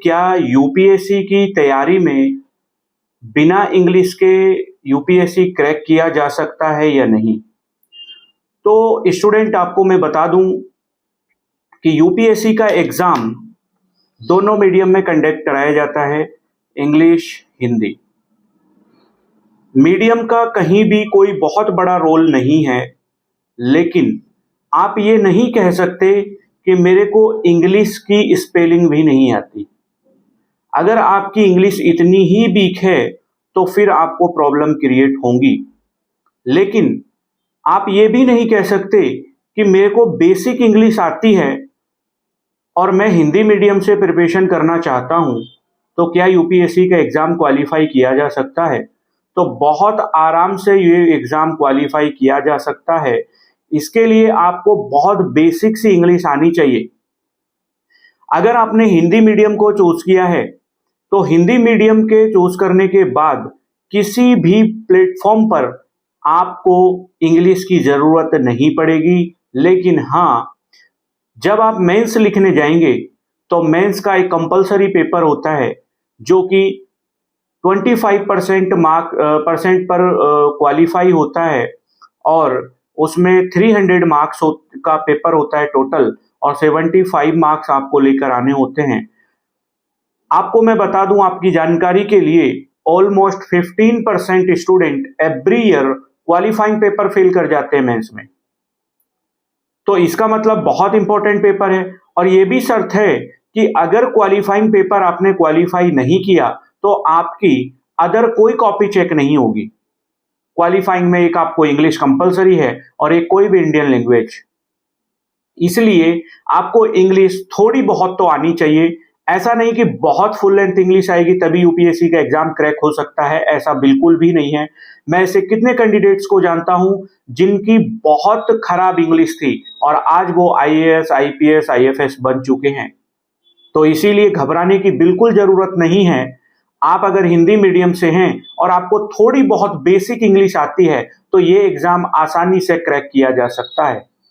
क्या यूपीएससी की तैयारी में बिना इंग्लिश के यूपीएससी क्रैक किया जा सकता है या नहीं? तो स्टूडेंट, आपको मैं बता दूं कि यूपीएससी का एग्जाम दोनों मीडियम में कंडक्ट कराया जाता है, इंग्लिश, हिंदी। मीडियम का कहीं भी कोई बहुत बड़ा रोल नहीं है, लेकिन आप ये नहीं कह सकते कि मेरे को इंग्लिश की स्पेलिंग भी नहीं आती। अगर आपकी इंग्लिश इतनी ही वीक है तो फिर आपको प्रॉब्लम क्रिएट होंगी। लेकिन आप ये भी नहीं कह सकते कि मेरे को बेसिक इंग्लिश आती है और मैं हिंदी मीडियम से प्रिपरेशन करना चाहता हूँ, तो क्या यूपीएससी का एग्ज़ाम क्वालिफाई किया जा सकता है? तो बहुत आराम से ये एग्ज़ाम क्वालिफाई किया जा सकता है। इसके लिए आपको बहुत बेसिक सी इंग्लिश आनी चाहिए। अगर आपने हिंदी मीडियम को चूज किया है तो हिंदी मीडियम के चूज करने के बाद किसी भी प्लेटफॉर्म पर आपको इंग्लिश की जरूरत नहीं पड़ेगी। लेकिन हाँ, जब आप मेंस लिखने जाएंगे तो मेंस का एक कंपलसरी पेपर होता है जो कि 25% परसेंट पर क्वालिफाई होता है और उसमें 300 मार्क्स का पेपर होता है टोटल, और 75 मार्क्स आपको लेकर आने होते हैं। आपको मैं बता दूं आपकी जानकारी के लिए, almost 15% student every year qualifying paper fail कर जाते हैं मेंस में। तो इसका मतलब बहुत इंपॉर्टेंट पेपर है, और यह भी शर्त है कि अगर क्वालिफाइंग पेपर आपने क्वालिफाई नहीं किया तो आपकी अदर कोई कॉपी चेक नहीं होगी। क्वालिफाइंग में एक आपको इंग्लिश कंपलसरी है और एक कोई भी इंडियन लैंग्वेज। इसलिए आपको इंग्लिश थोड़ी बहुत तो आनी चाहिए। ऐसा नहीं कि बहुत फुल लेंथ इंग्लिश आएगी तभी यूपीएससी का एग्जाम क्रैक हो सकता है, ऐसा बिल्कुल भी नहीं है। मैं ऐसे कितने कैंडिडेट्स को जानता हूं जिनकी बहुत खराब इंग्लिश थी और आज वो आईएएस, आईपीएस, आईएफएस बन चुके हैं। तो इसीलिए घबराने की बिल्कुल जरूरत नहीं है। आप अगर हिंदी मीडियम से हैं और आपको थोड़ी बहुत बेसिक इंग्लिश आती है तो ये एग्जाम आसानी से क्रैक किया जा सकता है।